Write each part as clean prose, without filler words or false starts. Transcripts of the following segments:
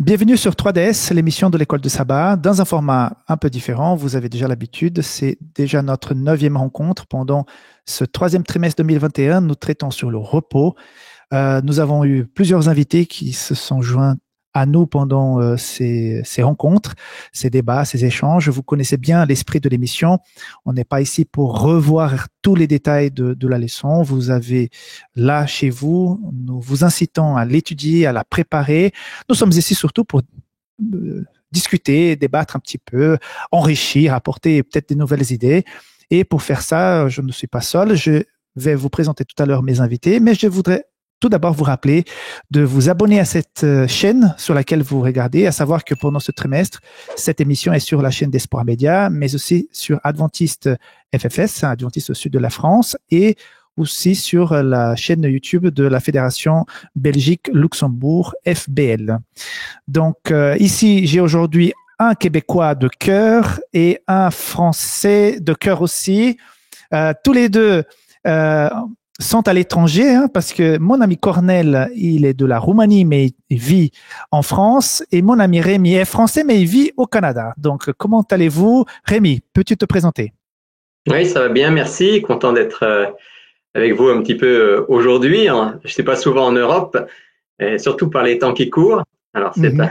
Bienvenue sur 3DS, l'émission de l'école de sabbat, dans un format un peu différent. Vous avez déjà l'habitude, c'est déjà notre 9e rencontre. Pendant ce 3e trimestre 2021, nous traitons sur le repos. Nous avons eu plusieurs invités qui se sont joints à nous pendant ces rencontres, ces débats, ces échanges. Vous connaissez bien l'esprit de l'émission. On n'est pas ici pour revoir tous les détails de la leçon. Vous avez là chez vous, nous vous incitons à l'étudier, à la préparer. Nous sommes ici surtout pour discuter, débattre un petit peu, enrichir, apporter peut-être des nouvelles idées. Et pour faire ça, je ne suis pas seul. Je vais vous présenter tout à l'heure mes invités, mais je voudrais tout d'abord vous rappeler de vous abonner à cette chaîne sur laquelle vous regardez, à savoir que pendant ce trimestre, cette émission est sur la chaîne d'Espoir Média, mais aussi sur Adventiste FFS, Adventiste au sud de la France, et aussi sur la chaîne YouTube de la Fédération Belgique-Luxembourg, FBL. Donc ici, j'ai aujourd'hui un Québécois de cœur et un Français de cœur aussi. Tous les deux sont à l'étranger, hein, parce que mon ami Cornel, il est de la Roumanie, mais il vit en France, et mon ami Rémi est français, mais il vit au Canada. Donc, comment allez-vous? Rémi, peux-tu te présenter? Oui, ça va bien, merci. Content d'être avec vous un petit peu aujourd'hui. Je ne suis pas souvent en Europe, et surtout par les temps qui courent. Alors, c'est un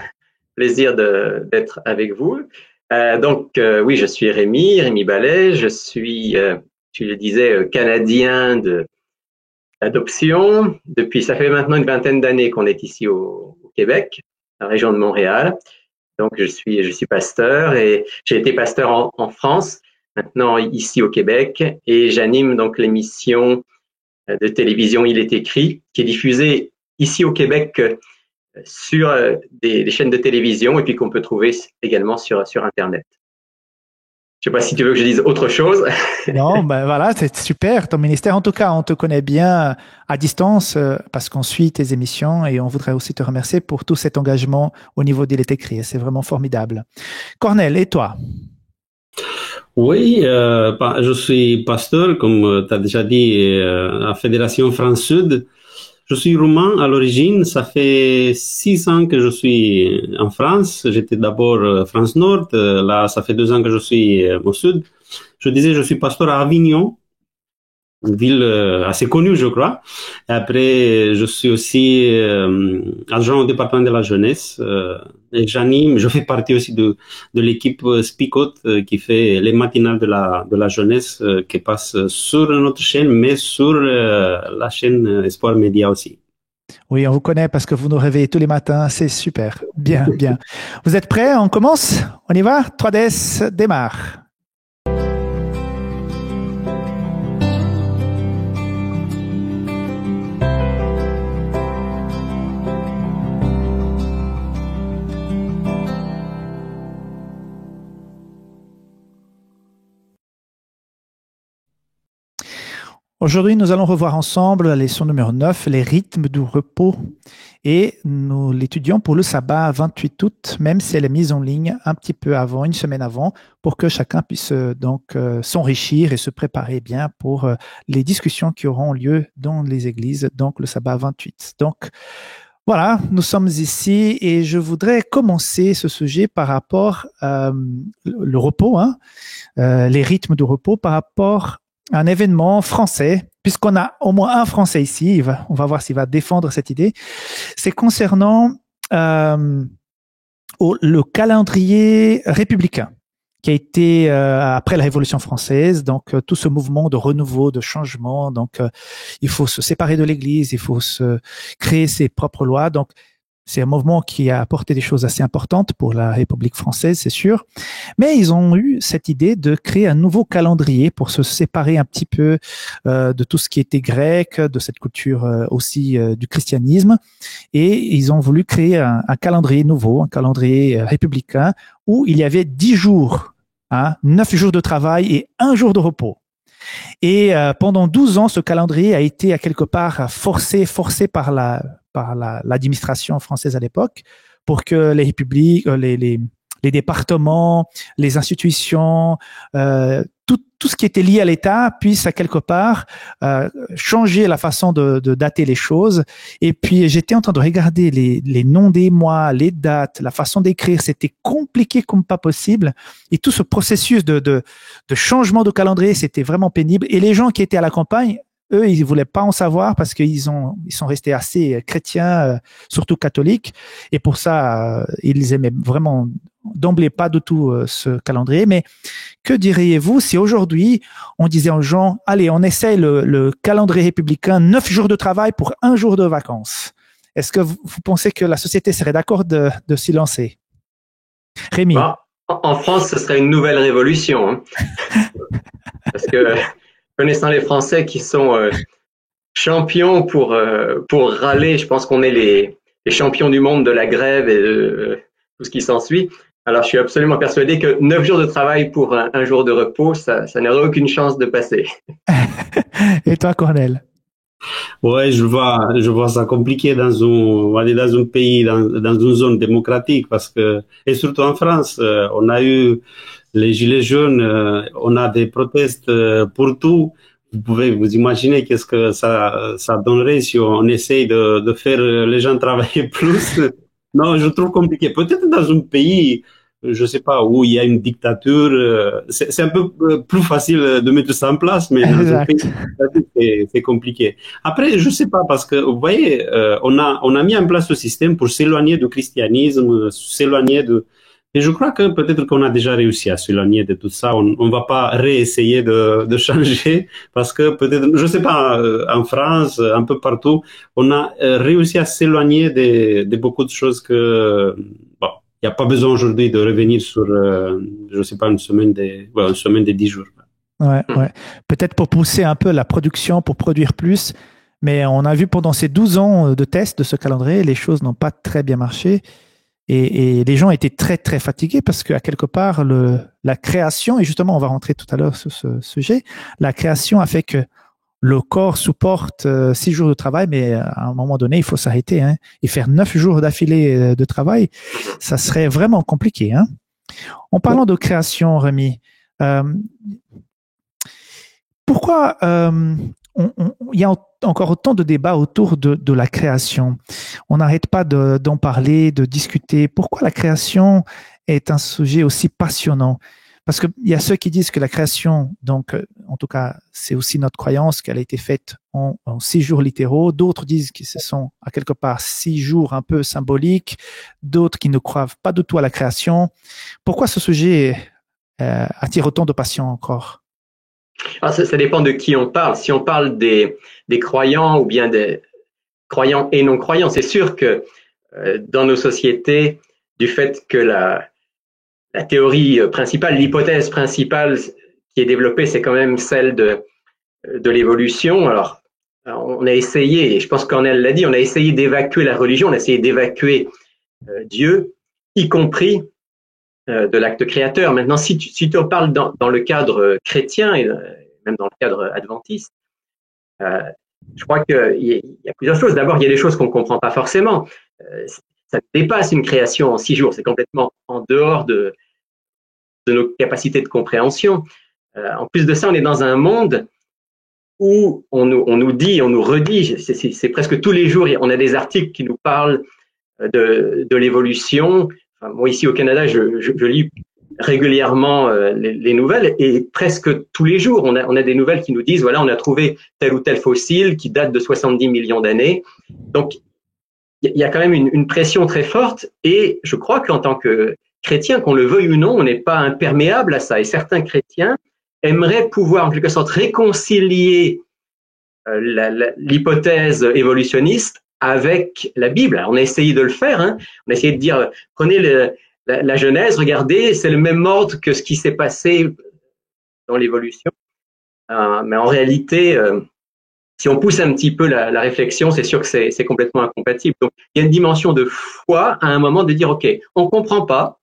plaisir d'être avec vous. Oui, je suis Rémi Ballet. Je suis, tu le disais, Canadien d'adoption. Ça fait maintenant une vingtaine d'années qu'on est ici au Québec, la région de Montréal. Donc, je suis pasteur et j'ai été pasteur en France, maintenant ici au Québec, et j'anime donc l'émission de télévision Il est écrit, qui est diffusée ici au Québec sur des chaînes de télévision et puis qu'on peut trouver également sur Internet. Je ne sais pas si tu veux que je dise autre chose. Non, ben voilà, c'est super ton ministère. En tout cas, on te connaît bien à distance parce qu'on suit tes émissions et on voudrait aussi te remercier pour tout cet engagement au niveau d'Il est écrit. C'est vraiment formidable. Cornel, et toi? Oui, je suis pasteur, comme tu as déjà dit, à la Fédération France-Sud. Je suis roumain à l'origine. Ça fait 6 ans que je suis en France. J'étais d'abord France-Nord. Là, ça fait 2 ans que je suis au Sud. Je disais, je suis pasteur à Avignon, une ville assez connue, je crois. Et après, je suis aussi adjoint au département de la jeunesse. Et je fais partie aussi de l'équipe Speak Out qui fait les matinales de la jeunesse qui passe sur notre chaîne, mais sur la chaîne Espoir Média aussi. Oui, on vous connaît parce que vous nous réveillez tous les matins. C'est super. Bien, bien. Vous êtes prêts? On commence? On y va? 3DS démarre. Aujourd'hui, nous allons revoir ensemble la leçon numéro 9, les rythmes du repos. Et nous l'étudions pour le sabbat 28 août, même si elle est mise en ligne un petit peu avant, une semaine avant, pour que chacun puisse donc s'enrichir et se préparer bien pour les discussions qui auront lieu dans les églises, donc le sabbat 28. Donc, voilà, nous sommes ici et je voudrais commencer ce sujet par rapport le repos, hein, les rythmes du repos par rapport un événement français, puisqu'on a au moins un Français ici, on va voir s'il va défendre cette idée. C'est concernant le calendrier républicain qui a été après la Révolution française, donc tout ce mouvement de renouveau, de changement. Donc il faut se séparer de l'Église, il faut se créer ses propres lois. Donc c'est un mouvement qui a apporté des choses assez importantes pour la République française, c'est sûr. Mais ils ont eu cette idée de créer un nouveau calendrier pour se séparer un petit peu de tout ce qui était grec, de cette culture aussi du christianisme. Et ils ont voulu créer un calendrier nouveau, un calendrier républicain, où il y avait 10 jours, 9 jours de travail et 1 jour de repos. Et pendant 12 ans, ce calendrier a été à quelque part forcé par l'administration française à l'époque pour que les républiques, les départements, les institutions, tout ce qui était lié à l'État puisse à quelque part changer la façon de dater les choses. Et puis j'étais en train de regarder les noms des mois, les dates, la façon d'écrire, c'était compliqué comme pas possible. Et tout ce processus de changement de calendrier, c'était vraiment pénible. Et les gens qui étaient à la campagne, eux, ils voulaient pas en savoir parce qu'ils sont restés assez chrétiens, surtout catholiques. Et pour ça, ils aimaient vraiment d'emblée pas du tout ce calendrier. Mais que diriez-vous si aujourd'hui, on disait aux gens, allez, on essaye le calendrier républicain, 9 jours de travail pour 1 jour de vacances? Est-ce que vous pensez que la société serait d'accord de s'y lancer? Rémi? Bon, en France, ce serait une nouvelle révolution. Hein. Parce que connaissant les Français qui sont champions pour râler, je pense qu'on est les champions du monde de la grève et de tout ce qui s'ensuit. Alors, je suis absolument persuadé que 9 jours de travail pour un jour de repos, ça n'aurait aucune chance de passer. Et toi, Cornel? Ouais, je vois ça compliqué on va dire dans un pays, dans une zone démocratique, parce que, et surtout en France, on a eu les gilets jaunes, on a des protestes pour tout. Vous pouvez vous imaginer qu'est-ce que ça donnerait si on essaye de faire les gens travailler plus. Non, je trouve compliqué. Peut-être dans un pays, je sais pas, où il y a une dictature, c'est un peu plus facile de mettre ça en place, mais dans un pays, c'est compliqué. Après, je sais pas, parce que vous voyez, on a mis en place ce système pour s'éloigner du christianisme, s'éloigner et je crois que peut-être qu'on a déjà réussi à s'éloigner de tout ça. On va pas réessayer de changer, parce que peut-être, je sais pas, en France, un peu partout, on a réussi à s'éloigner de beaucoup de choses que, bon, il n'y a pas besoin aujourd'hui de revenir sur, je sais pas, une semaine de 10 jours. Ouais. Peut-être pour pousser un peu la production, pour produire plus. Mais on a vu pendant ces 12 ans de test de ce calendrier, les choses n'ont pas très bien marché. Et les gens étaient très, très fatigués parce qu'à quelque part, la création, et justement, on va rentrer tout à l'heure sur ce sujet, la création a fait que le corps supporte 6 jours de travail, mais à un moment donné, il faut s'arrêter. Hein, et faire 9 jours d'affilée de travail, ça serait vraiment compliqué. Hein. En parlant de création, Rémi, pourquoi il y a encore autant de débats autour de la création? On n'arrête pas d'en parler, de discuter. Pourquoi la création est un sujet aussi passionnant? Parce qu'il y a ceux qui disent que la création, donc en tout cas, c'est aussi notre croyance qu'elle a été faite en 6 jours littéraux. D'autres disent que ce sont à quelque part 6 jours un peu symboliques. D'autres qui ne croient pas du tout à la création. Pourquoi ce sujet attire autant de passion encore? Alors, ça dépend de qui on parle. Si on parle des croyants ou bien des croyants et non-croyants, c'est sûr que dans nos sociétés, du fait que la théorie principale, l'hypothèse principale qui est développée, c'est quand même celle de l'évolution. Alors, on a essayé, et je pense qu'Ornel l'a dit, on a essayé d'évacuer la religion, on a essayé d'évacuer Dieu, y compris de l'acte créateur. Maintenant, si tu en parles dans le cadre chrétien et même dans le cadre adventiste, je crois qu'il y a plusieurs choses. D'abord, il y a des choses qu'on ne comprend pas forcément. Ça dépasse une création en 6 jours. C'est complètement en dehors de nos capacités de compréhension. En plus de ça, on est dans un monde où on nous dit, on nous redit, c'est presque tous les jours, on a des articles qui nous parlent de l'évolution. Enfin, moi, ici au Canada, je lis régulièrement les nouvelles et presque tous les jours, on a des nouvelles qui nous disent, voilà, on a trouvé tel ou tel fossile qui date de 70 millions d'années. Donc, il y a quand même une pression très forte et je crois qu'en tant que chrétien, qu'on le veuille ou non, on n'est pas imperméable à ça. Et certains chrétiens aimeraient pouvoir, en quelque sorte, réconcilier l'hypothèse évolutionniste avec la Bible. Alors, on a essayé de le faire. Hein. On a essayé de dire, prenez la Genèse, regardez, c'est le même ordre que ce qui s'est passé dans l'évolution. Mais en réalité, si on pousse un petit peu la réflexion, c'est sûr que c'est complètement incompatible. Donc, il y a une dimension de foi à un moment de dire, OK, on comprend pas,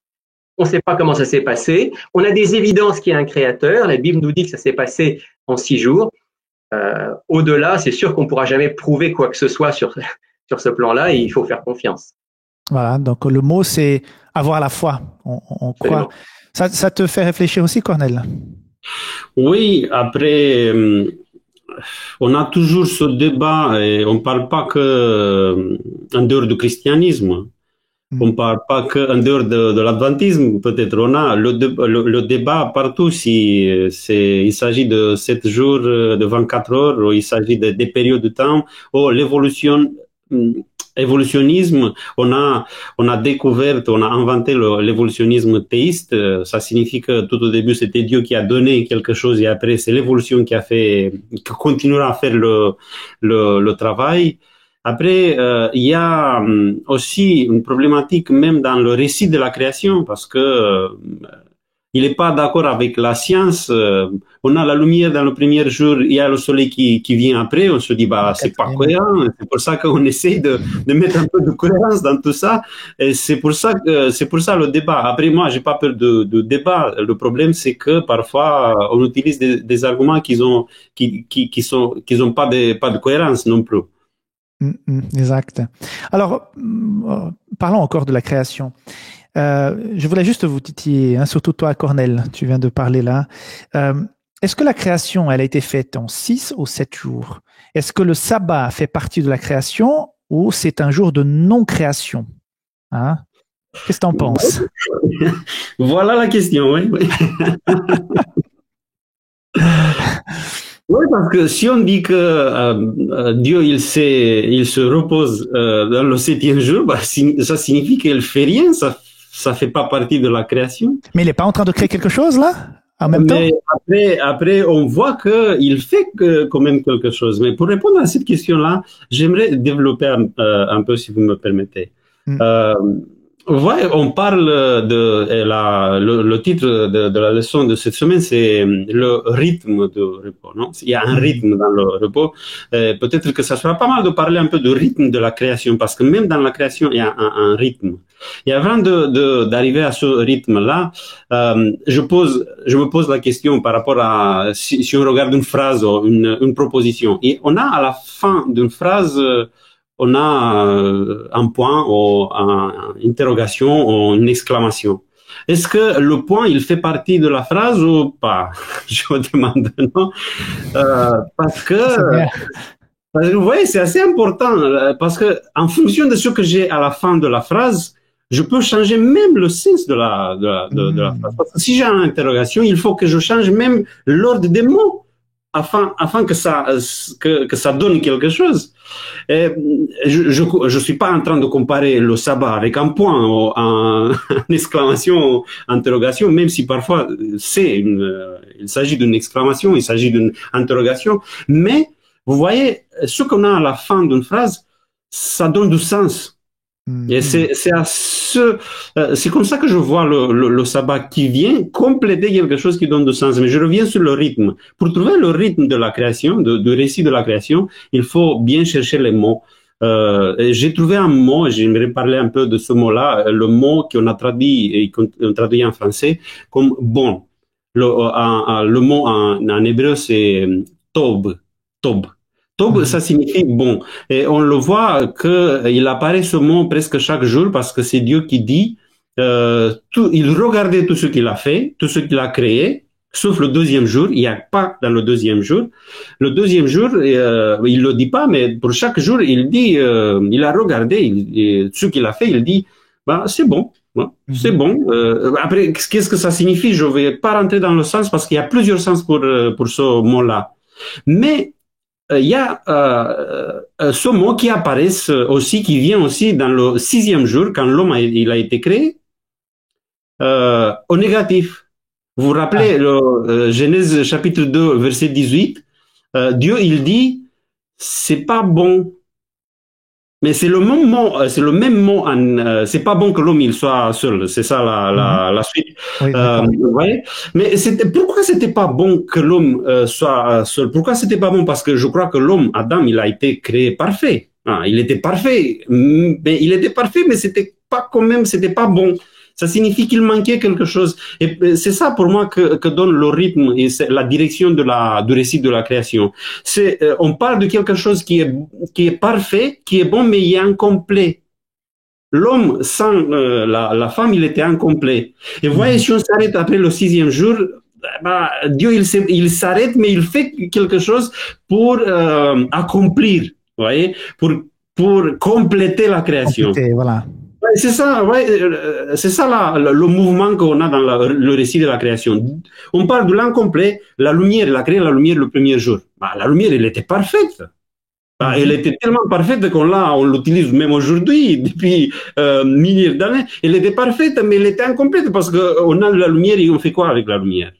on ne sait pas comment ça s'est passé, on a des évidences qu'il y a un créateur, la Bible nous dit que ça s'est passé en 6 jours. Au-delà, c'est sûr qu'on ne pourra jamais prouver quoi que ce soit sur ce plan-là et il faut faire confiance. Voilà, donc le mot, c'est avoir la foi. On croit. Ça te fait réfléchir aussi, Cornel? Oui, après, on a toujours ce débat et on parle pas que en dehors du christianisme. On parle pas que en dehors de l'adventisme. Peut-être on a le débat partout si il s'agit de 7 jours, de 24 heures, ou il s'agit des périodes de temps, ou évolutionnisme. On a découvert, on a inventé l'évolutionnisme théiste. Ça signifie que tout au début c'était Dieu qui a donné quelque chose et après c'est l'évolution qui continuera à faire le travail. Après, il y a aussi une problématique même dans le récit de la création parce que il n'est pas d'accord avec la science. On a la lumière dans le premier jour, il y a le soleil qui vient après. On se dit bah c'est pas cohérent. C'est pour ça qu'on essaye de mettre un peu de cohérence dans tout ça. Et c'est pour ça le débat. Après moi, j'ai pas peur de débat. Le problème c'est que parfois on utilise des arguments qui ont pas de cohérence non plus. Exact. Alors, parlons encore de la création. Je voulais juste vous titiller, hein, surtout toi, Cornel, tu viens de parler là. Est-ce que la création, elle a été faite en 6 ou 7 jours? Est-ce que le sabbat fait partie de la création ou c'est un jour de non-création? Hein? Qu'est-ce que tu en penses? Voilà la question, oui. Oui, parce que si on dit que Dieu il se repose dans le 7e jour, bah, ça signifie qu'il fait rien, ça fait pas partie de la création. Mais il n'est pas en train de créer quelque chose là, en même temps? Après, on voit que il fait quand même quelque chose. Mais pour répondre à cette question-là, j'aimerais développer un peu, si vous me permettez. Ouais, on parle le titre de la leçon de cette semaine, c'est le rythme de repos, non? Il y a un rythme dans le repos. Peut-être que ça sera pas mal de parler un peu du rythme de la création, parce que même dans la création, il y a un rythme. Et avant d'arriver à ce rythme-là, je me pose la question par rapport à, si on regarde une phrase ou une proposition. Et on a à la fin d'une phrase, on a un point ou une interrogation ou une exclamation. Est-ce que le point, il fait partie de la phrase ou pas? Je me demande, non? Parce que vous voyez, c'est assez important parce que en fonction de ce que j'ai à la fin de la phrase, je peux changer même le sens de la phrase. Parce que si j'ai une interrogation, il faut que je change même l'ordre des mots afin que ça donne quelque chose. Et je suis pas en train de comparer le sabbat avec un point ou une exclamation, interrogation, même si parfois il s'agit d'une exclamation, il s'agit d'une interrogation. Mais vous voyez, ce qu'on a à la fin d'une phrase, ça donne du sens. Et c'est comme ça que je vois le sabbat qui vient compléter quelque chose qui donne du sens. Mais je reviens sur le rythme. Pour trouver le rythme de la création, du récit de la création, il faut bien chercher les mots. J'ai trouvé un mot, et j'aimerais parler un peu de ce mot-là, le mot qu'on a traduit en français comme bon. Le mot en hébreu, c'est tob. Tob, ça signifie bon. Et on le voit qu'il apparaît ce mot presque chaque jour parce que c'est Dieu qui dit, il regardait tout ce qu'il a fait, tout ce qu'il a créé, sauf le 2e jour. Il n'y a pas dans le 2e jour. Le 2e jour, il le dit pas, mais pour chaque jour, il dit, il a regardé ce qu'il a fait, il dit, bah, c'est bon. C'est bon. Après, qu'est-ce que ça signifie? Je vais pas rentrer dans le sens parce qu'il y a plusieurs sens pour ce mot-là. Mais il y a ce mot qui apparaît aussi, qui vient aussi dans le 6e jour, quand l'homme il a été créé, au négatif. Vous vous rappelez le Genèse chapitre 2, verset 18, Dieu il dit, c'est pas bon. Mais c'est le même mot, c'est pas bon que l'homme il soit seul, c'est ça la suite. Oui, vous voyez? Mais pourquoi c'était pas bon que l'homme soit seul? Pourquoi c'était pas bon? Parce que je crois que l'homme, Adam, il a été créé parfait. Il était parfait, mais c'était pas bon. Ça signifie qu'il manquait quelque chose. Et c'est ça pour moi que donne le rythme et c'est la direction du récit de la création. On parle de quelque chose qui est parfait, qui est bon, mais il est incomplet. l'homme sans la femme, il était incomplet. Et vous voyez, si on s'arrête après le 6e jour, bah, Dieu, il s'arrête, mais il fait quelque chose pour accomplir, vous voyez, pour compléter la création. Compléter, voilà. Ouais, c'est ça, ouais, c'est ça le mouvement qu'on a dans le récit de la création. On parle de l'incomplet, la lumière, il a créé la lumière le premier jour. Bah, la lumière, elle était parfaite. Bah, elle était tellement parfaite on l'utilise même aujourd'hui, depuis milliers d'années. Elle était parfaite, mais elle était incomplète parce qu'on a la lumière et on fait quoi avec la lumière?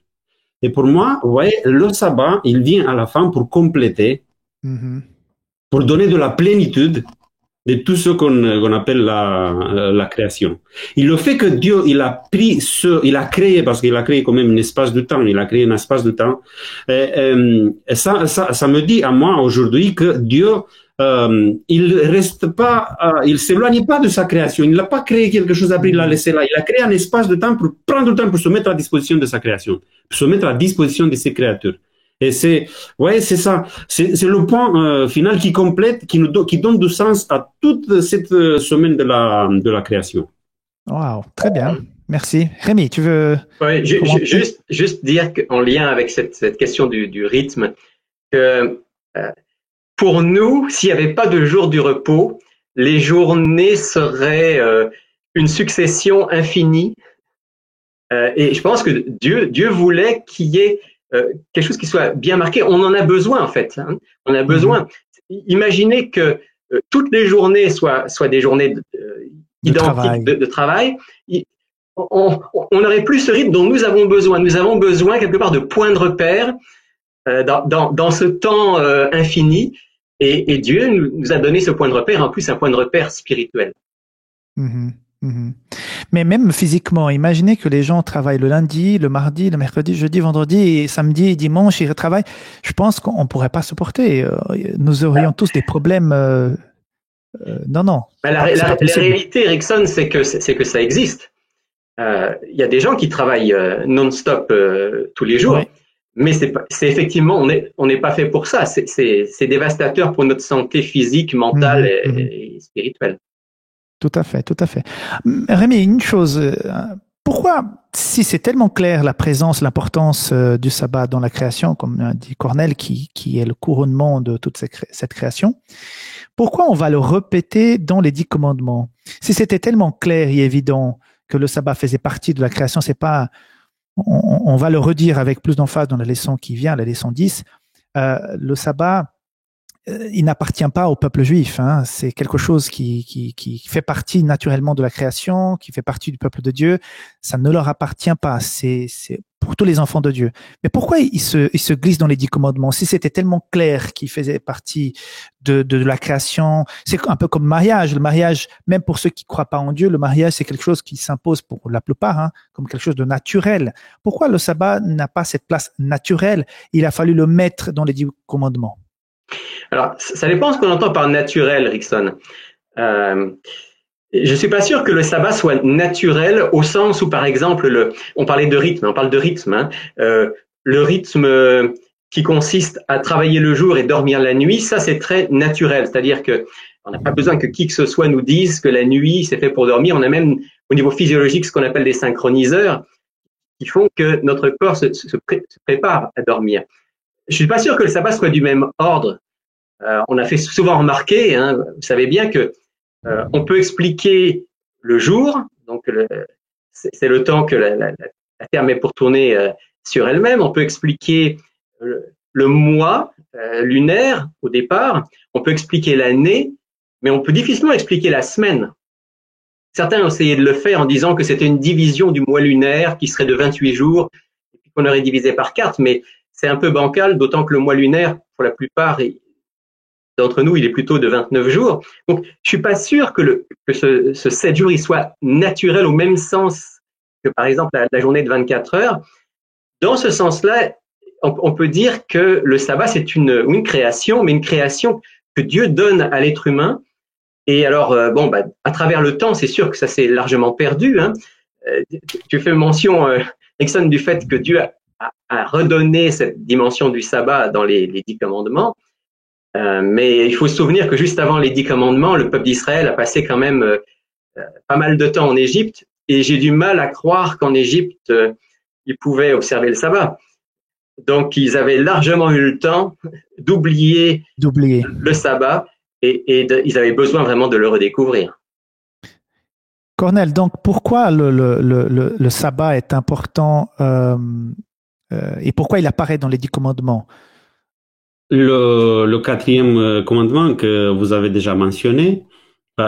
Et pour moi, vous voyez, le sabbat, il vient à la fin pour compléter, pour donner de la plénitude de tout ce qu'on appelle la création. Et le fait que Dieu, il a créé, parce qu'il a créé quand même un espace de temps, il a créé un espace de temps, ça me dit à moi aujourd'hui que Dieu, il reste pas, il s'éloigne pas de sa création, il n'a pas créé quelque chose après, il l'a laissé là, il a créé un espace de temps pour prendre le temps pour se mettre à disposition de sa création, pour se mettre à disposition de ses créatures. Et c'est ça. C'est le point final qui complète, qui donne du sens à toute cette semaine de la création. Wow, très bien. Merci. Rémi, tu veux... Oui, juste dire qu'en lien avec cette question du rythme, que pour nous, s'il n'y avait pas de jour du repos, les journées seraient une succession infinie. Et je pense que Dieu voulait qu'il y ait quelque chose qui soit bien marqué. On en a besoin, en fait. Hein. On a besoin. Imaginez que toutes les journées soient des journées identiques de travail. On n'aurait plus ce rythme dont nous avons besoin. Nous avons besoin, quelque part, de points de repère dans ce temps infini. Et Dieu nous a donné ce point de repère, en plus un point de repère spirituel. Mais même physiquement, imaginez que les gens travaillent le lundi, le mardi, le mercredi, jeudi, vendredi, et samedi et dimanche, ils retravaillent. Je pense qu'on ne pourrait pas supporter. Nous aurions tous des problèmes. Non. La réalité, Erickson, c'est que ça existe. Il y a des gens qui travaillent non-stop tous les jours. Oui. Mais c'est effectivement, on n'est pas fait pour ça. C'est dévastateur pour notre santé physique, mentale et spirituelle. Tout à fait. Rémi, une chose, pourquoi, si c'est tellement clair la présence, l'importance du sabbat dans la création, comme dit Cornel, qui est le couronnement de toute cette création, pourquoi on va le répéter dans les 10 commandements? Si c'était tellement clair et évident que le sabbat faisait partie de la création, c'est pas, on va le redire avec plus d'emphase dans la leçon qui vient, la leçon 10, le sabbat, il n'appartient pas au peuple juif. Hein. C'est quelque chose qui fait partie naturellement de la création, qui fait partie du peuple de Dieu. Ça ne leur appartient pas. C'est pour tous les enfants de Dieu. Mais pourquoi il se glisse dans les 10 commandements? Si c'était tellement clair qu'il faisait partie de la création, c'est un peu comme le mariage. Le mariage, même pour ceux qui ne croient pas en Dieu, le mariage, c'est quelque chose qui s'impose pour la plupart, hein, comme quelque chose de naturel. Pourquoi le sabbat n'a pas cette place naturelle? Il a fallu le mettre dans les 10 commandements. Alors, ça dépend de ce qu'on entend par naturel, Rickson. Je suis pas sûr que le sabbat soit naturel au sens où, par exemple, on parlait de rythme, on parle de rythme. Hein, le rythme qui consiste à travailler le jour et dormir la nuit, ça c'est très naturel. C'est-à-dire que on n'a pas besoin que qui que ce soit nous dise que la nuit c'est fait pour dormir. On a même au niveau physiologique ce qu'on appelle des synchroniseurs qui font que notre corps se prépare à dormir. Je suis pas sûr que le sabbat soit du même ordre. On a fait souvent remarquer, hein, vous savez bien que on peut expliquer le jour, donc c'est le temps que la Terre met pour tourner sur elle-même. On peut expliquer le mois lunaire au départ. On peut expliquer l'année, mais on peut difficilement expliquer la semaine. Certains ont essayé de le faire en disant que c'était une division du mois lunaire qui serait de 28 jours et puis qu'on aurait divisé par 4, mais c'est un peu bancal, d'autant que le mois lunaire, pour la plupart, d'entre nous, il est plutôt de 29 jours. Donc, je suis pas sûr que ce 7 jours, il soit naturel au même sens que, par exemple, la journée de 24 heures. Dans ce sens-là, on peut dire que le sabbat, c'est une création, mais une création que Dieu donne à l'être humain. Et alors, à travers le temps, c'est sûr que ça s'est largement perdu. Hein. Tu fais mention, Nixon, du fait que Dieu a redonné cette dimension du sabbat dans les 10 commandements. Mais il faut se souvenir que juste avant les 10 commandements, le peuple d'Israël a passé quand même pas mal de temps en Égypte et j'ai du mal à croire qu'en Égypte, ils pouvaient observer le sabbat. Donc, ils avaient largement eu le temps d'oublier le sabbat et ils avaient besoin vraiment de le redécouvrir. Cornel, donc pourquoi le sabbat est important et pourquoi il apparaît dans les 10 commandements? Le quatrième commandement que vous avez déjà mentionné,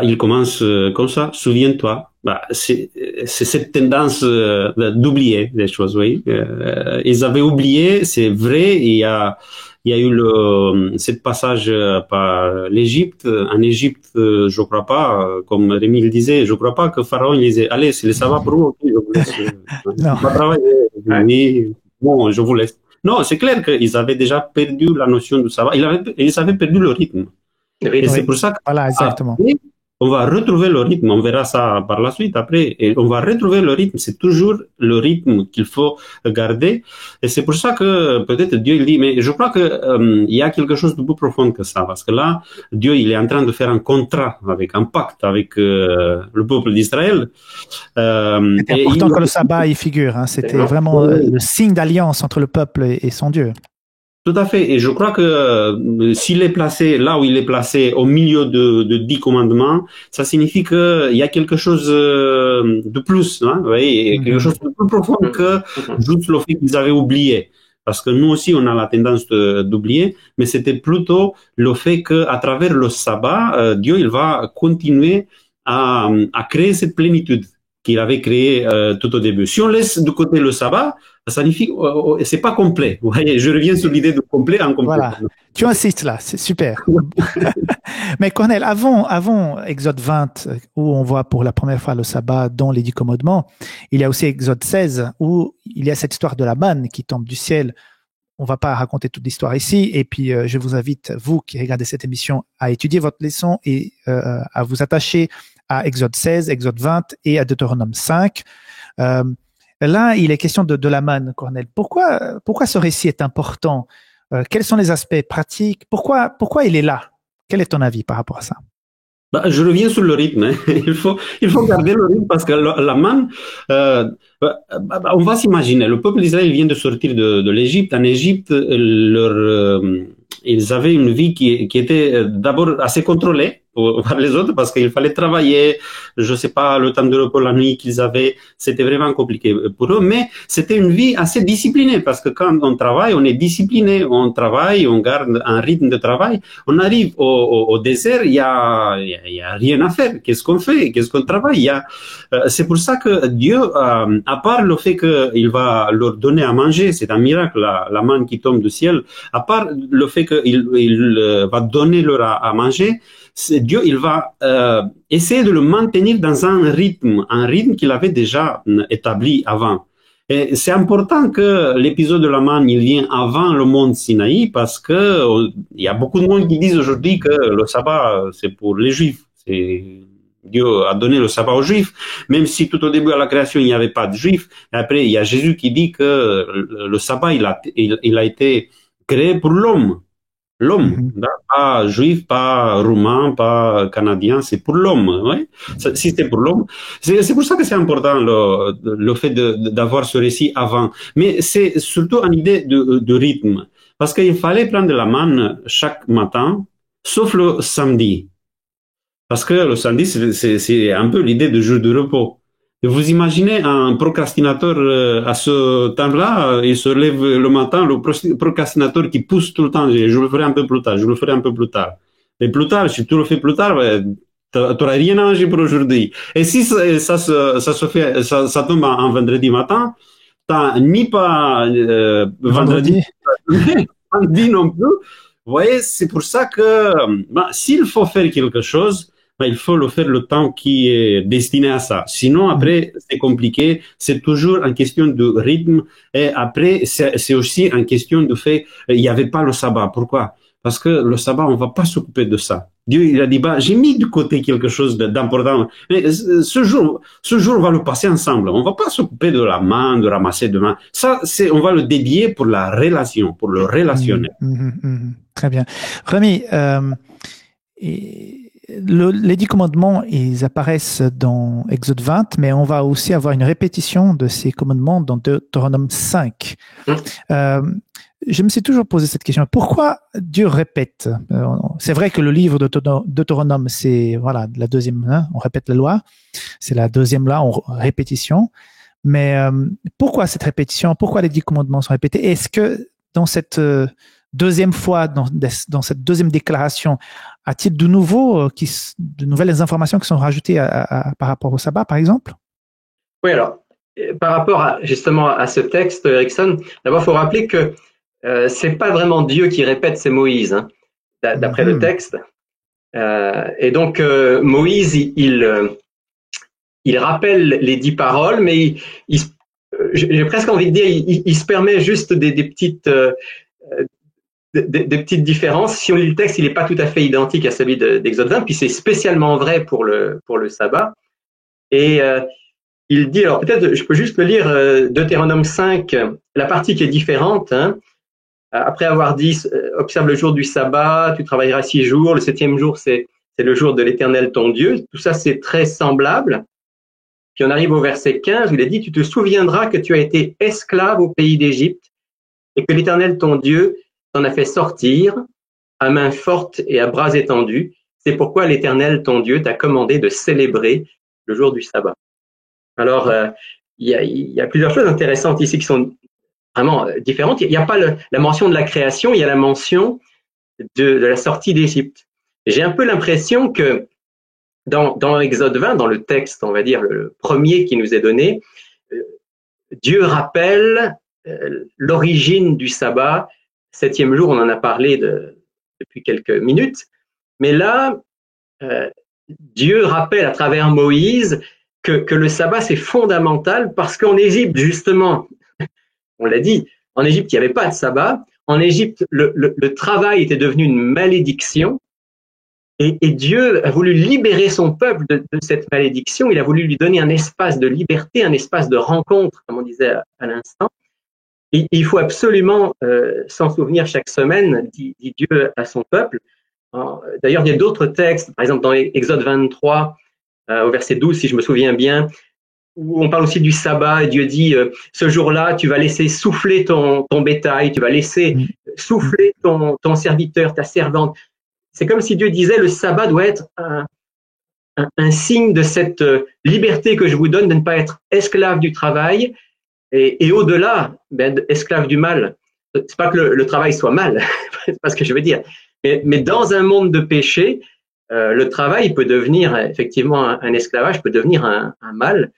il commence comme ça, souviens-toi. C'est cette tendance d'oublier les choses, oui. Ils avaient oublié, c'est vrai, il y a eu cette passage par l'Égypte. En Égypte, je crois pas, comme Rémi le disait, je crois pas que Pharaon il disait, allez, c'est le sabbat pour vous, je vous laisse pas travailler. Oui, bon, je vous laisse. Non, c'est clair qu'ils avaient déjà perdu la notion du sabbat. Ils avaient perdu le rythme. Et c'est pour ça que voilà, exactement. on va retrouver le rythme. On verra ça par la suite après. Et on va retrouver le rythme. C'est toujours le rythme qu'il faut garder. Et c'est pour ça que peut-être Dieu il dit, mais je crois que il y a quelque chose de plus profond que ça. Parce que là, Dieu il est en train de faire un contrat un pacte avec le peuple d'Israël. C'était important que le sabbat y figure. Hein. C'était vraiment le signe d'alliance entre le peuple et son Dieu. Tout à fait. Et je crois que s'il est placé là où il est placé, au milieu de 10 commandements, ça signifie qu'il y a quelque chose de plus, hein, vous voyez, quelque chose de plus profond que juste le fait qu'ils avaient oublié. Parce que nous aussi, on a la tendance d'oublier, mais c'était plutôt le fait qu'à travers le sabbat, Dieu il va continuer à créer cette plénitude qu'il avait créée tout au début. Si on laisse de côté le sabbat, ça signifie c'est pas complet. Vous voyez, je reviens sur l'idée de complet en complet. Voilà. Tu insistes là, c'est super. Mais Cornel, avant Exode 20, où on voit pour la première fois le sabbat dans les 10 commandements, il y a aussi Exode 16, où il y a cette histoire de la manne qui tombe du ciel. On va pas raconter toute l'histoire ici. Et puis, je vous invite, vous qui regardez cette émission, à étudier votre leçon et à vous attacher à Exode 16, Exode 20 et à Deutéronome 5. Là, il est question de la manne, Cornel. Pourquoi ce récit est important? Quels sont les aspects pratiques? Pourquoi il est là? Quel est ton avis par rapport à ça? Je reviens sur le rythme. Hein. Il faut garder le rythme parce que la manne, on va s'imaginer, le peuple d'Israël vient de sortir de l'Égypte. En Égypte, ils avaient une vie qui était d'abord assez contrôlée par les autres parce qu'il fallait travailler, je sais pas, le temps de repos, la nuit qu'ils avaient, c'était vraiment compliqué pour eux, mais c'était une vie assez disciplinée parce que quand on travaille, on est discipliné, on travaille, on garde un rythme de travail. On arrive au désert, il y a rien à faire. Qu'est-ce qu'on fait? Qu'est-ce qu'on travaille? C'est pour ça que Dieu, à part le fait qu'il va leur donner à manger, c'est un miracle, la manne qui tombe du ciel, à part le fait qu'il va donner leur à manger, Dieu, il va essayer de le maintenir dans un rythme qu'il avait déjà établi avant. Et c'est important que l'épisode de la manne, il vient avant le mont Sinaï parce que il y a beaucoup de monde qui disent aujourd'hui que le sabbat, c'est pour les Juifs. Dieu a donné le sabbat aux Juifs, même si tout au début à la création, il n'y avait pas de Juifs. Et après, il y a Jésus qui dit que le sabbat, il a été créé pour l'homme. L'homme, pas juif, pas roumain, pas canadien, c'est pour l'homme. Ouais. Si c'est pour l'homme, c'est pour ça que c'est important le fait d'avoir ce récit avant. Mais c'est surtout une idée de rythme, parce qu'il fallait prendre la manne chaque matin, sauf le samedi, parce que le samedi c'est un peu l'idée de jour de repos. Et vous imaginez un procrastinateur à ce temps-là, il se lève le matin, le procrastinateur qui pousse tout le temps, je le ferai un peu plus tard, je le ferai un peu plus tard. Et plus tard, si tu le fais plus tard, tu n'auras rien à manger pour aujourd'hui. Et si ça tombe un vendredi matin, t'as ni pas vendredi non plus. Vous voyez, c'est pour ça que s'il faut faire quelque chose, il faut le faire le temps qui est destiné à ça. Sinon, après, c'est compliqué. C'est toujours une question de rythme. Et après, c'est aussi une question de fait, il n'y avait pas le sabbat. Pourquoi? Parce que le sabbat, on ne va pas s'occuper de ça. Dieu, il a dit, j'ai mis de côté quelque chose d'important. Mais ce jour, on va le passer ensemble. On ne va pas s'occuper de la main, de ramasser de main. Ça, on va le dédier pour la relation, pour le relationnel. Très bien. Rémi, les 10 commandements, ils apparaissent dans Exode 20, mais on va aussi avoir une répétition de ces commandements dans Deutéronome 5. Je me suis toujours posé cette question. Pourquoi Dieu répète? C'est vrai que le livre de Deutéronome, c'est voilà la deuxième, hein, on répète la loi. C'est la deuxième loi en répétition. Mais pourquoi cette répétition? Pourquoi les 10 commandements sont répétés? Est-ce que dans cette deuxième fois, dans cette deuxième déclaration, a-t-il de nouvelles informations qui sont rajoutées par rapport au sabbat, par exemple? Oui, alors, par rapport justement à ce texte, Erickson, d'abord, il faut rappeler que c'est pas vraiment Dieu qui répète, c'est Moïse, hein, d'après le texte. Et donc, Moïse, il rappelle les 10 paroles, mais j'ai presque envie de dire, il se permet juste des petites différences. Si on lit le texte, il n'est pas tout à fait identique à celui d'Exode 20, puis c'est spécialement vrai pour le sabbat. Et il dit, alors peut-être je peux juste le lire, Deutéronome 5, la partie qui est différente, hein, après avoir dit, observe le jour du sabbat, tu travailleras 6 jours, le 7e jour c'est le jour de l'Éternel ton Dieu. Tout ça c'est très semblable. Puis on arrive au verset 15 où il est dit, tu te souviendras que tu as été esclave au pays d'Égypte et que l'Éternel ton Dieu t'en a fait sortir à main forte et à bras étendus. C'est pourquoi l'Éternel ton Dieu t'a commandé de célébrer le jour du sabbat. Alors, il y a plusieurs choses intéressantes ici qui sont vraiment différentes. Il n'y a pas la mention de la création, il y a la mention de la sortie d'Égypte. J'ai un peu l'impression que dans Exode 20, dans le texte, on va dire, le premier qui nous est donné, Dieu rappelle l'origine du sabbat. 7e jour, on en a parlé depuis quelques minutes. Mais là, Dieu rappelle à travers Moïse que le sabbat, c'est fondamental parce qu'en Égypte, justement, on l'a dit, en Égypte, il n'y avait pas de sabbat. En Égypte, le travail était devenu une malédiction. Et Dieu a voulu libérer son peuple de cette malédiction. Il a voulu lui donner un espace de liberté, un espace de rencontre, comme on disait à l'instant. Et il faut absolument s'en souvenir chaque semaine, dit Dieu à son peuple. D'ailleurs, il y a d'autres textes, par exemple dans Exode 23, au verset 12, si je me souviens bien, où on parle aussi du sabbat. Et Dieu dit, ce jour-là, tu vas laisser souffler ton bétail, tu vas laisser souffler ton serviteur, ta servante. C'est comme si Dieu disait, le sabbat doit être un signe de cette liberté que je vous donne de ne pas être esclave du travail et au-delà, esclave du mal. C'est pas que le travail soit mal, c'est pas ce que je veux dire. Mais dans un monde de péché, le travail peut devenir effectivement un esclavage, peut devenir un mal.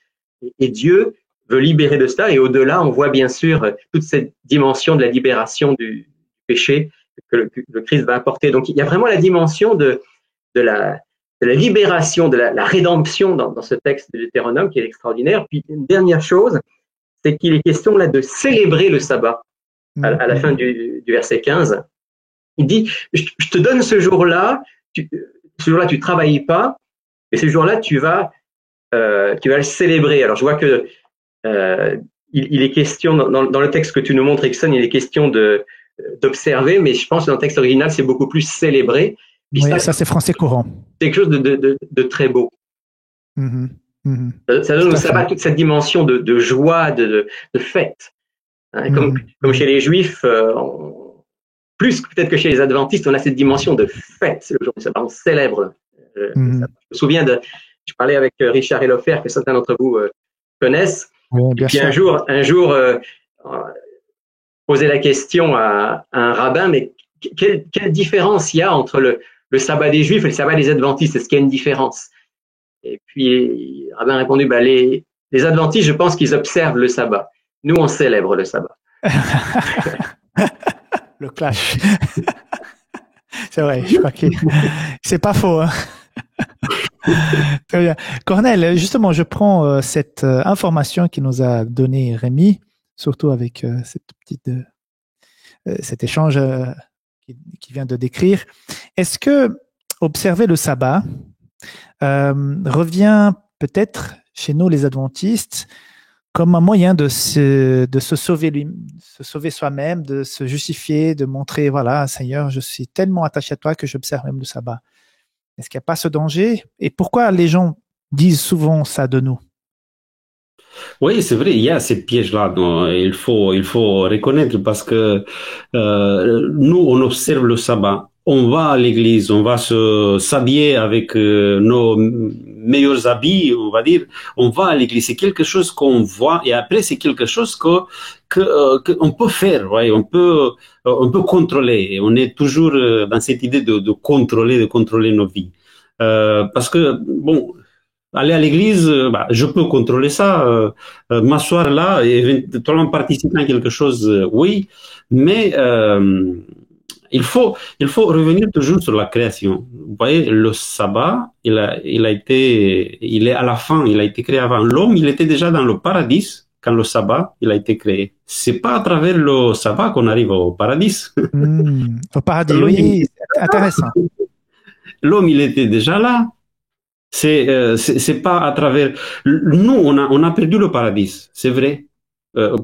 Et Dieu veut libérer de cela. Et au-delà, on voit bien sûr toute cette dimension de la libération du péché que le Christ va apporter. Donc, il y a vraiment la dimension de la libération, de la rédemption dans ce texte de Deutéronome qui est extraordinaire. Puis, une dernière chose, c'est qu'il est question là de célébrer le sabbat à la fin du verset 15. Il dit, je te donne ce jour-là, tu travailles pas, et ce jour-là, tu vas le célébrer. Alors, je vois que il est question, dans le texte que tu nous montres, Ixon, il est question d'observer, mais je pense que dans le texte original, c'est beaucoup plus célébré. Oui, ça c'est français courant. C'est quelque chose de très beau. Ça donne au sabbat toute cette dimension de joie, de fête. Hein, comme chez les Juifs, plus peut-être que chez les Adventistes, on a cette dimension de fête. C'est le jour du sabbat, on célèbre le sabbat. Je me souviens je parlais avec Richard Elofer, que certains d'entre vous connaissent. Oui, et puis un jour poser la question à un rabbin, mais quelle différence il y a entre le sabbat des Juifs et le sabbat des Adventistes? Est-ce qu'il y a une différence? Et puis, le rabbin a répondu, les Adventistes, je pense qu'ils observent le sabbat. Nous, on célèbre le sabbat. Le clash. C'est vrai, je crois que c'est pas faux. Hein. Très bien. Cornel, justement, je prends cette information qui nous a donné Rémi, surtout avec cet échange qui vient de décrire. Est-ce que observer le sabbat revient peut-être chez nous les adventistes comme un moyen de se sauver soi-même, de se justifier, de montrer, voilà, Seigneur, je suis tellement attaché à toi que j'observe même le sabbat. Est-ce qu'il n'y a pas ce danger? Et pourquoi les gens disent souvent ça de nous? Oui, c'est vrai, il y a ces pièges-là. Il faut reconnaître parce que nous, on observe le sabbat. On va à l'église, on va s'habiller avec nos meilleurs habits, on va dire. On va à l'église. C'est quelque chose qu'on voit et après, c'est quelque chose que on peut faire. Ouais, on peut contrôler. Et on est toujours dans cette idée de contrôler nos vies. Parce que, bon, aller à l'église, je peux contrôler ça, m'asseoir là et éventuellement participer à quelque chose, oui, mais il faut revenir toujours sur la création. Vous voyez, le sabbat, il est à la fin, il a été créé avant. L'homme, il était déjà dans le paradis quand le sabbat, il a été créé. C'est pas à travers le sabbat qu'on arrive au paradis. Au paradis, oui, intéressant. L'homme, il était déjà là. C'est pas à travers. Nous, on a perdu le paradis, c'est vrai.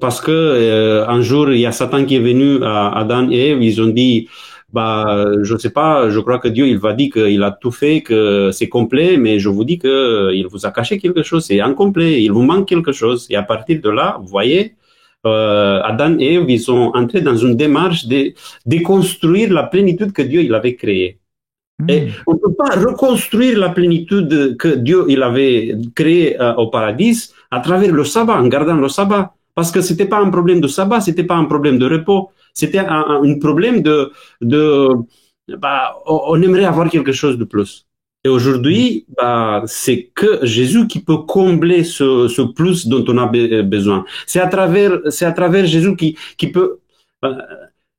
Parce que un jour, il y a Satan qui est venu à Adam et Ève, ils ont dit, je sais pas, je crois que Dieu, il va dire qu'il a tout fait, que c'est complet, mais je vous dis que il vous a caché quelque chose, c'est incomplet, il vous manque quelque chose. Et à partir de là, vous voyez, Adam et Ève, ils sont entrés dans une démarche de déconstruire la plénitude que Dieu, il avait créée. Et on ne peut pas reconstruire la plénitude que Dieu il avait créée au paradis à travers le sabbat, en gardant le sabbat. Parce que c'était pas un problème de sabbat, c'était pas un problème de repos, c'était un problème on aimerait avoir quelque chose de plus. Et aujourd'hui, c'est que Jésus qui peut combler ce plus dont on a besoin. C'est à travers Jésus qui peut,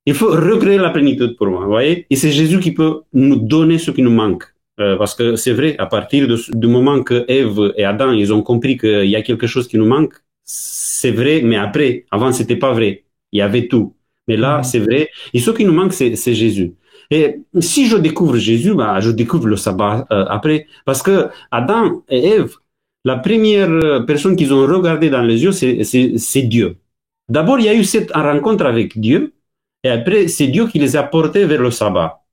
il faut recréer la plénitude pour moi, vous voyez? Et c'est Jésus qui peut nous donner ce qui nous manque. Parce que c'est vrai, à partir du moment que Ève et Adam, ils ont compris qu'il y a quelque chose qui nous manque, c'est vrai, mais après, avant, c'était pas vrai. Il y avait tout. Mais là, c'est vrai. Et ce qui nous manque, c'est Jésus. Et si je découvre Jésus, je découvre le sabbat après. Parce que Adam et Ève, la première personne qu'ils ont regardé dans les yeux, c'est Dieu. D'abord, il y a eu cette rencontre avec Dieu. Et après, c'est Dieu qui les a portés vers le sabbat.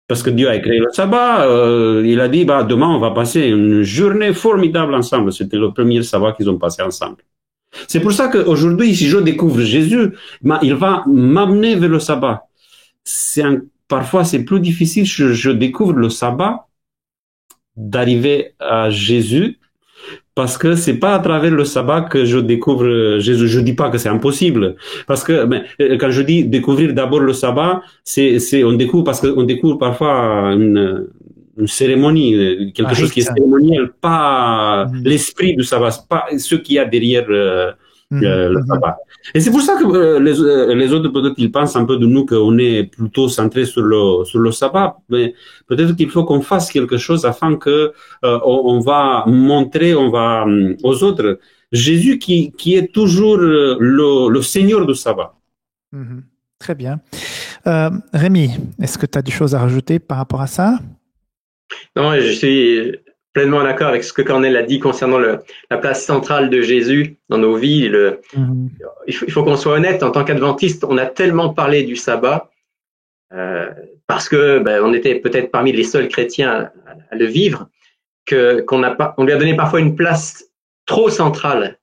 Parce que Dieu a créé le sabbat, il a dit, demain, on va passer une journée formidable ensemble. C'était le premier sabbat qu'ils ont passé ensemble. C'est pour ça qu'aujourd'hui, si je découvre Jésus, il va m'amener vers le sabbat. Parfois, c'est plus difficile, je découvre le sabbat, d'arriver à Jésus, parce que c'est pas à travers le sabbat que je découvre Jésus. Je dis pas que c'est impossible, parce que quand je dis découvrir d'abord le sabbat, on découvre parce qu'on découvre parfois une cérémonie, quelque chose qui est cérémoniel, pas l'esprit du sabbat, pas ce qu'il y a derrière le sabbat. Et c'est pour ça que les autres peut-être ils pensent un peu de nous qu'on est plutôt centré sur le sabbat, mais peut-être qu'il faut qu'on fasse quelque chose afin que on va montrer, aux autres Jésus qui est toujours le Seigneur du sabbat. Très bien. Rémi, est-ce que tu as des choses à rajouter par rapport à ça? Non, je suis pleinement d'accord avec ce que Cornel a dit concernant la place centrale de Jésus dans nos vies. Il faut qu'on soit honnête, en tant qu'adventiste, on a tellement parlé du sabbat parce que on était peut-être parmi les seuls chrétiens à le vivre, qu'on lui a donné parfois une place trop centrale.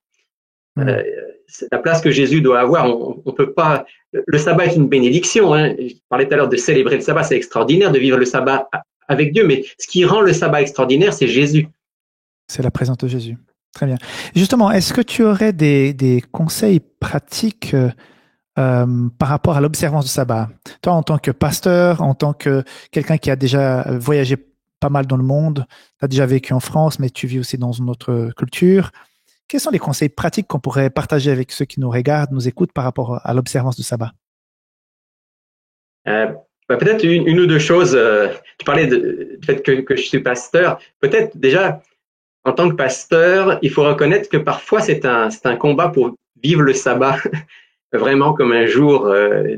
La place que Jésus doit avoir, on peut pas. Le sabbat est une bénédiction. Je parlais tout à l'heure de célébrer le sabbat, c'est extraordinaire de vivre le sabbat avec Dieu, mais ce qui rend le sabbat extraordinaire, c'est Jésus. C'est la présence de Jésus. Très bien. Justement, est-ce que tu aurais des conseils pratiques par rapport à l'observance du sabbat? Toi, en tant que pasteur, en tant que quelqu'un qui a déjà voyagé pas mal dans le monde, tu as déjà vécu en France, mais tu vis aussi dans une autre culture. Quels sont les conseils pratiques qu'on pourrait partager avec ceux qui nous regardent, nous écoutent par rapport à l'observance du sabbat? Peut-être une ou deux choses. Tu parlais du fait que je suis pasteur. Peut-être déjà, en tant que pasteur, il faut reconnaître que parfois c'est un combat pour vivre le sabbat vraiment comme un jour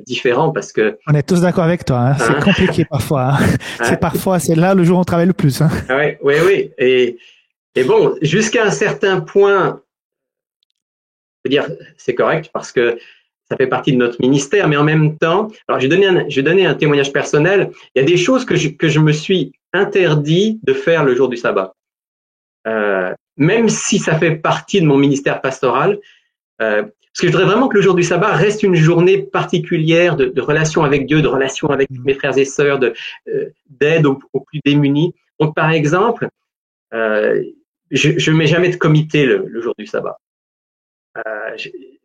différent, parce que... On est tous d'accord avec toi, hein. C'est compliqué parfois. Hein. C'est là le jour où on travaille le plus. Hein. Oui. Et bon, jusqu'à un certain point, je veux dire, c'est correct parce que ça fait partie de notre ministère, mais en même temps, alors je vais donner un témoignage personnel. Il y a des choses que je me suis interdit de faire le jour du sabbat. Même si ça fait partie de mon ministère pastoral, parce que je voudrais vraiment que le jour du sabbat reste une journée particulière de relation avec Dieu, de relation avec mes frères et sœurs, d'aide aux plus démunis. Donc, par exemple, je mets jamais de comité le jour du sabbat.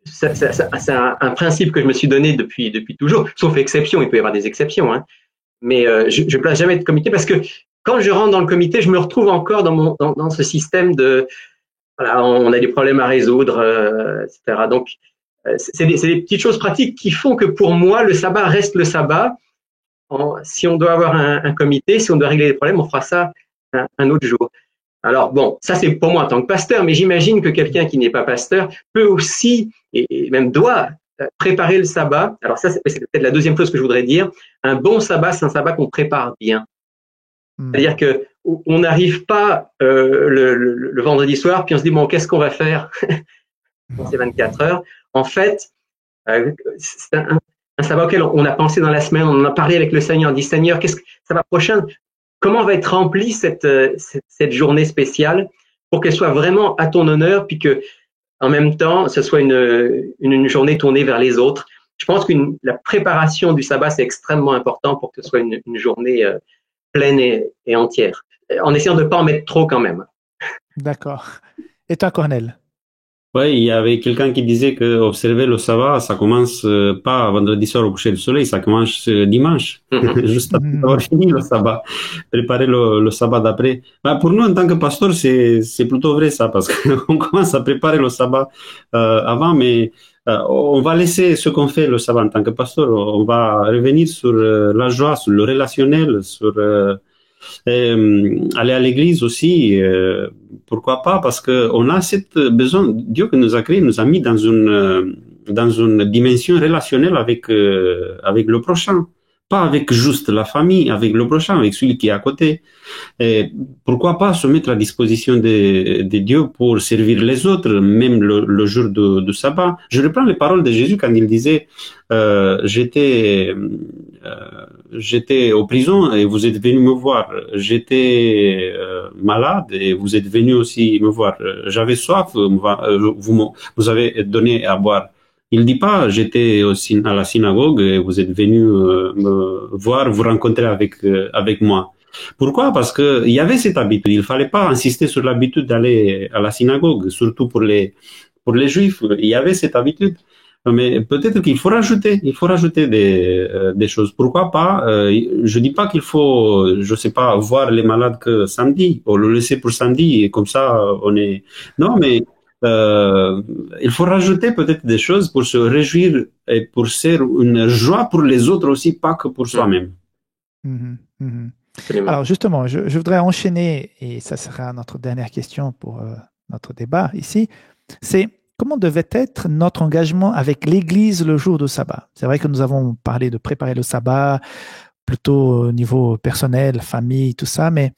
C'est un principe que je me suis donné depuis toujours, sauf exception, il peut y avoir des exceptions, hein. Mais je place jamais de comité parce que quand je rentre dans le comité, je me retrouve encore dans ce système de voilà, on a des problèmes à résoudre, etc. Donc c'est des petites choses pratiques qui font que pour moi le sabbat reste le sabbat. Si on doit avoir un comité, si on doit régler des problèmes, on fera ça un autre jour. Alors bon, ça c'est pour moi en tant que pasteur, mais j'imagine que quelqu'un qui n'est pas pasteur peut aussi et même doit préparer le sabbat. Alors ça c'est peut-être la deuxième chose que je voudrais dire. Un bon sabbat, c'est un sabbat qu'on prépare bien. C'est-à-dire que on n'arrive pas le vendredi soir puis on se dit bon qu'est-ce qu'on va faire dans ces 24 heures. En fait, c'est un sabbat auquel on a pensé dans la semaine, on en a parlé avec le Seigneur, on dit Seigneur, qu'est-ce que ça va prochain? Comment va être remplie cette journée spéciale pour qu'elle soit vraiment à ton honneur, puis que en même temps, ce soit une journée tournée vers les autres. Je pense que la préparation du sabbat, c'est extrêmement important pour que ce soit une journée pleine et entière, en essayant de ne pas en mettre trop quand même. D'accord. Et toi, Cornel? Oui, il y avait quelqu'un qui disait que observer le sabbat, ça commence pas vendredi soir au coucher du soleil, ça commence dimanche, juste après avoir fini le sabbat, préparer le sabbat d'après. Bah, pour nous, en tant que pasteur, c'est plutôt vrai ça, parce qu'on commence à préparer le sabbat avant, mais on va laisser ce qu'on fait le sabbat en tant que pasteur, on va revenir sur la joie, sur le relationnel, sur aller à l'église aussi, pourquoi pas, parce que on a cette besoin. Dieu qui nous a créé nous a mis dans une dimension relationnelle avec le prochain, pas avec juste la famille, avec le prochain, avec celui qui est à côté. Et pourquoi pas se mettre à disposition de Dieu pour servir les autres, même le jour de sabbat. Je reprends les paroles de Jésus quand il disait j'étais au prison et vous êtes venu me voir. J'étais malade et vous êtes venu aussi me voir. J'avais soif, vous avez donné à boire. Il dit pas j'étais à la synagogue et vous êtes venu me voir, vous rencontrer avec moi. Pourquoi? Parce que il y avait cette habitude. Il fallait pas insister sur l'habitude d'aller à la synagogue, surtout pour les Juifs. Il y avait cette habitude. Mais peut-être qu'il faut rajouter, des choses. Pourquoi pas? Je dis pas qu'il faut, je sais pas, voir les malades que samedi, ou le laisser pour samedi, et comme ça on est. Non, mais il faut rajouter peut-être des choses pour se réjouir et pour faire une joie pour les autres aussi, pas que pour soi-même. Alors justement, je voudrais enchaîner, et ça sera notre dernière question pour notre débat ici, c'est comment devait être notre engagement avec l'Église le jour de sabbat? C'est vrai que nous avons parlé de préparer le sabbat plutôt au niveau personnel, famille, tout ça, mais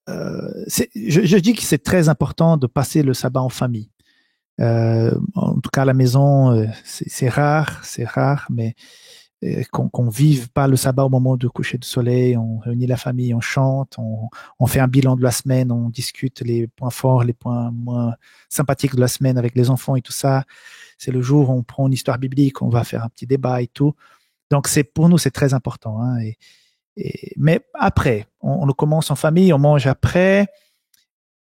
je dis que c'est très important de passer le sabbat en famille. En tout cas, à la maison, c'est rare, mais qu'on vive pas le sabbat au moment du coucher du soleil, on réunit la famille, on chante, on fait un bilan de la semaine, on discute les points forts, les points moins sympathiques de la semaine avec les enfants et tout ça. C'est le jour où on prend une histoire biblique, on va faire un petit débat et tout. Donc pour nous, c'est très important, hein. Mais après, on le commence en famille, on mange après.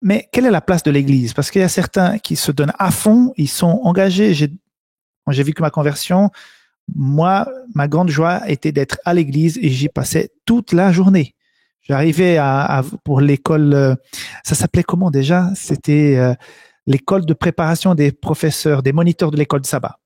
Mais quelle est la place de l'Église? Parce qu'il y a certains qui se donnent à fond, ils sont engagés. Quand j'ai vécu ma conversion, moi, ma grande joie était d'être à l'église et j'y passais toute la journée. J'arrivais pour l'école, ça s'appelait comment déjà? C'était l'école de préparation des professeurs, des moniteurs de l'école de sabbat.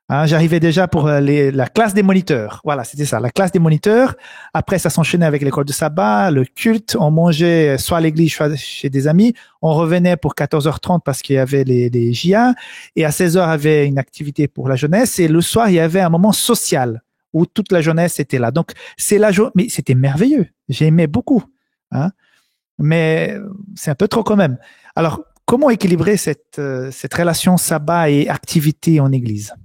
Hein, j'arrivais déjà pour la classe des moniteurs. Voilà, c'était ça, la classe des moniteurs. Après, ça s'enchaînait avec l'école de sabbat, le culte. On mangeait soit à l'église, soit chez des amis. On revenait pour 14h30 parce qu'il y avait les JA. Et à 16h, il y avait une activité pour la jeunesse. Et le soir, il y avait un moment social où toute la jeunesse était là. Donc, mais c'était merveilleux. J'aimais beaucoup. Hein. Mais c'est un peu trop quand même. Alors, comment équilibrer cette relation sabbat et activité en église?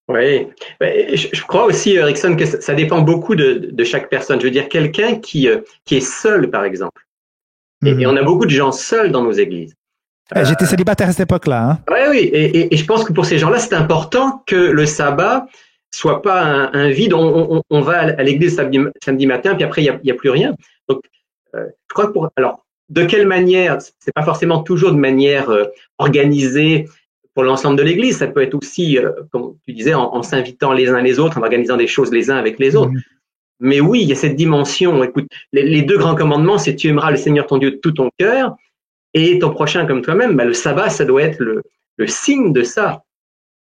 Oui, je crois aussi, Erickson, que ça dépend beaucoup de chaque personne. Je veux dire, quelqu'un qui est seul, par exemple. Et on a beaucoup de gens seuls dans nos églises. J'étais célibataire à cette époque-là. Hein. Ouais, oui, et je pense que pour ces gens-là, c'est important que le sabbat soit pas un vide. On va à l'église samedi matin, puis après, il y a plus rien. Donc, je crois que alors, de quelle manière? C'est pas forcément toujours de manière organisée pour l'ensemble de l'église. Ça peut être aussi, comme tu disais, en s'invitant les uns les autres, en organisant des choses les uns avec les autres. Mais oui, il y a cette dimension. Écoute, les deux grands commandements, c'est tu aimeras le Seigneur ton Dieu de tout ton cœur et ton prochain comme toi-même. Le sabbat, ça doit être le signe de ça.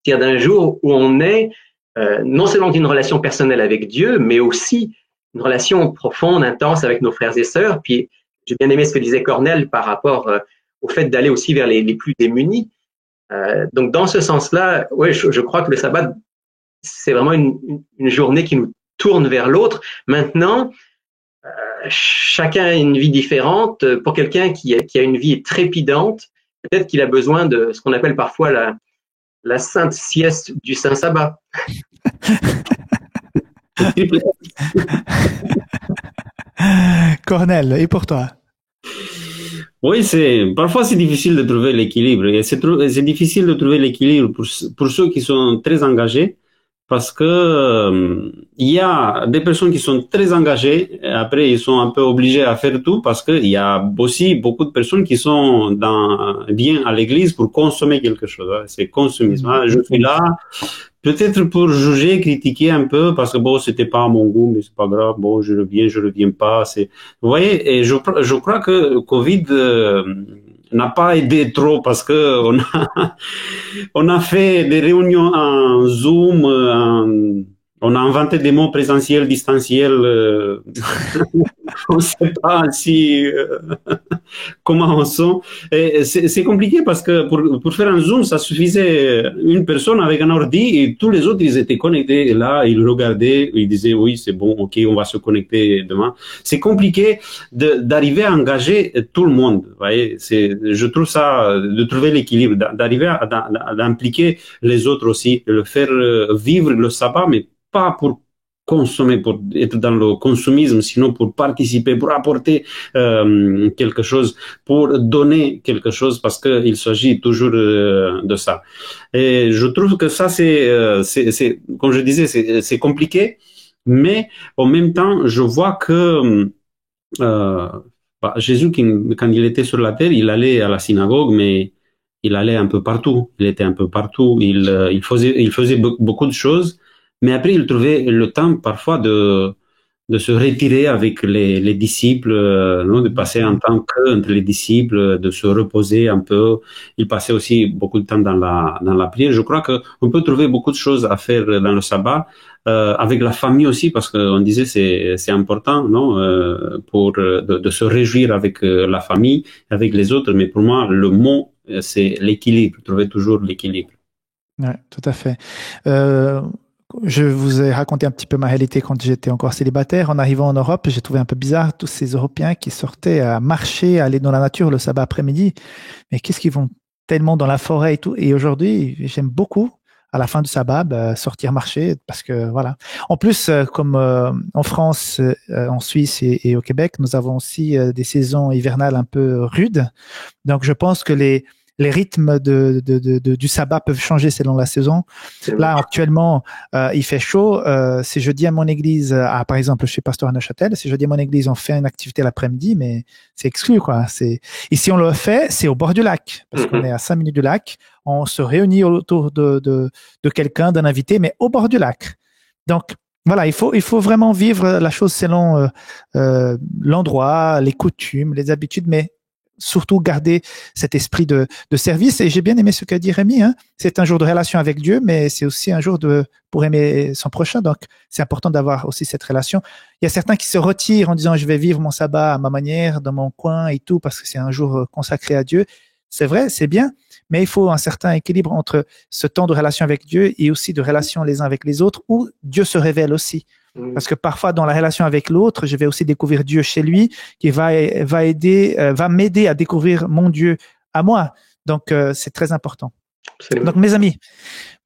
C'est-à-dire d'un jour où on est non seulement une relation personnelle avec Dieu, mais aussi une relation profonde, intense avec nos frères et sœurs. Puis j'ai bien aimé ce que disait Cornel par rapport au fait d'aller aussi vers les plus démunis. Donc dans ce sens-là, ouais, je crois que le sabbat, c'est vraiment une journée qui nous tourne vers l'autre. Maintenant, chacun a une vie différente. Pour quelqu'un qui a une vie trépidante, peut-être qu'il a besoin de ce qu'on appelle parfois la sainte sieste du saint sabbat. Cornel, et pour toi? Oui, parfois c'est difficile de trouver l'équilibre. Et c'est difficile de trouver l'équilibre pour ceux qui sont très engagés, parce que il y a des personnes qui sont très engagées, et après ils sont un peu obligés à faire tout, parce que il y a aussi beaucoup de personnes qui sont bien à l'église pour consommer quelque chose. C'est consumisme. Je suis là peut-être pour juger, critiquer un peu, parce que bon, c'était pas à mon goût, mais c'est pas grave. Bon, je reviens pas. Vous voyez, et je crois que Covid n'a pas aidé trop, parce que on a fait des réunions en Zoom, on a inventé des mots présentiels, distanciels. On ne sait pas si comment on sent. Et c'est compliqué, parce que pour faire un Zoom, ça suffisait une personne avec un ordi et tous les autres, ils étaient connectés. Et là, ils regardaient, ils disaient oui, c'est bon, ok, on va se connecter demain. C'est compliqué d'arriver à engager tout le monde. Vous voyez, je trouve ça, de trouver l'équilibre, d'arriver à d'impliquer les autres aussi, de le faire vivre le sabbat, mais pas pour consommer, pour être dans le consumisme, sinon pour participer, pour apporter quelque chose, pour donner quelque chose, parce qu'il s'agit toujours de ça. Et je trouve que ça, c'est comme je disais, c'est compliqué, mais en même temps, je vois que Jésus, quand il était sur la terre, il allait à la synagogue, mais il allait un peu partout. Il était un peu partout. Il faisait beaucoup de choses. Mais après, il trouvait le temps parfois de se retirer avec les disciples, non, de passer un temps entre les disciples, de se reposer un peu. Il passait aussi beaucoup de temps dans la prière. Je crois qu'on peut trouver beaucoup de choses à faire dans le sabbat, avec la famille aussi, parce qu'on disait c'est important, non, pour de se réjouir avec la famille, avec les autres. Mais pour moi, le mot, c'est l'équilibre. Trouver toujours l'équilibre. Ouais, tout à fait. Je vous ai raconté un petit peu ma réalité quand j'étais encore célibataire. En arrivant en Europe, j'ai trouvé un peu bizarre tous ces Européens qui sortaient à marcher, à aller dans la nature le sabbat après-midi. Mais qu'est-ce qu'ils vont tellement dans la forêt et tout. Et aujourd'hui, j'aime beaucoup, à la fin du sabbat, sortir marcher, parce que voilà. En plus, comme en France, en Suisse et au Québec, nous avons aussi des saisons hivernales un peu rudes. Donc, je pense que les rythmes du sabbat peuvent changer selon la saison. Là, actuellement, il fait chaud. C'est jeudi à mon église, par exemple, je suis pasteur à Neuchâtel. C'est jeudi à mon église, on fait une activité l'après-midi, mais c'est exclu, quoi. Et si on le fait, c'est au bord du lac, parce qu'on est à 5 minutes du lac. On se réunit autour de quelqu'un, d'un invité, mais au bord du lac. Donc, voilà, il faut vraiment vivre la chose selon l'endroit, les coutumes, les habitudes, mais surtout garder cet esprit de service. Et j'ai bien aimé ce qu'a dit Rémi, hein. C'est un jour de relation avec Dieu, mais c'est aussi un jour pour aimer son prochain. Donc, c'est important d'avoir aussi cette relation. Il y a certains qui se retirent en disant, je vais vivre mon sabbat à ma manière, dans mon coin et tout, parce que c'est un jour consacré à Dieu. C'est vrai, c'est bien, mais il faut un certain équilibre entre ce temps de relation avec Dieu et aussi de relation les uns avec les autres, où Dieu se révèle aussi. Parce que parfois, dans la relation avec l'autre, je vais aussi découvrir Dieu chez lui, qui va m'aider à découvrir mon Dieu à moi. Donc, c'est très important. Absolument. Donc, mes amis,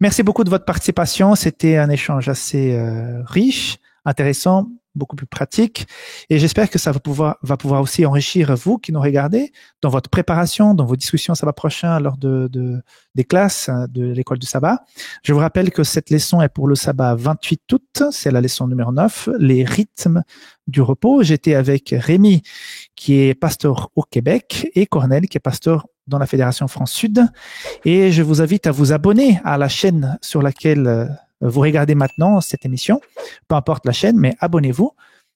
merci beaucoup de votre participation. C'était un échange assez riche, intéressant, beaucoup plus pratique. Et j'espère que ça va pouvoir aussi enrichir vous qui nous regardez dans votre préparation, dans vos discussions sabbat prochain lors des classes de l'école du sabbat. Je vous rappelle que cette leçon est pour le sabbat 28 août. C'est la leçon numéro 9, les rythmes du repos. J'étais avec Rémi, qui est pasteur au Québec, et Cornel, qui est pasteur dans la Fédération France-Sud. Et je vous invite à vous abonner à la chaîne sur laquelle vous regardez maintenant cette émission. Peu importe la chaîne, mais abonnez-vous.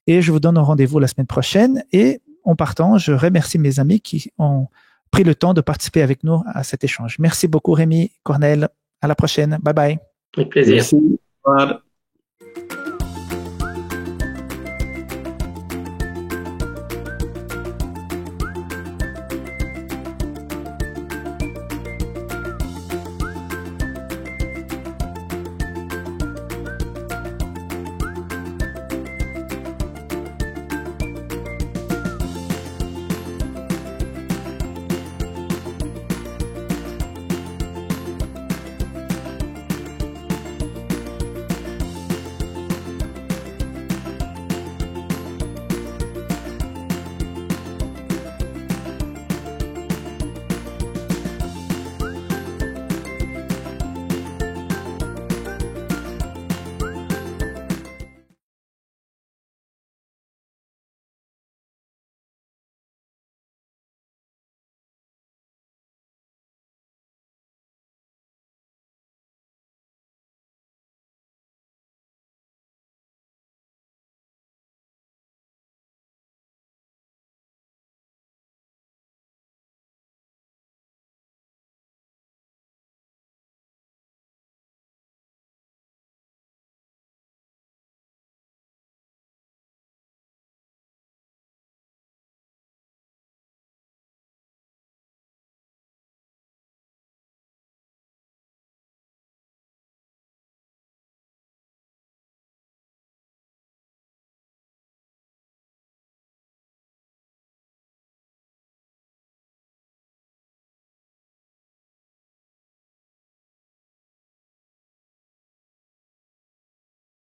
Et je vous donne un rendez-vous la semaine prochaine. Et en partant, je remercie mes amis qui ont pris le temps de participer avec nous à cet échange. Merci beaucoup, Rémi, Cornel. À la prochaine. Bye bye. Avec plaisir. Merci. Au revoir.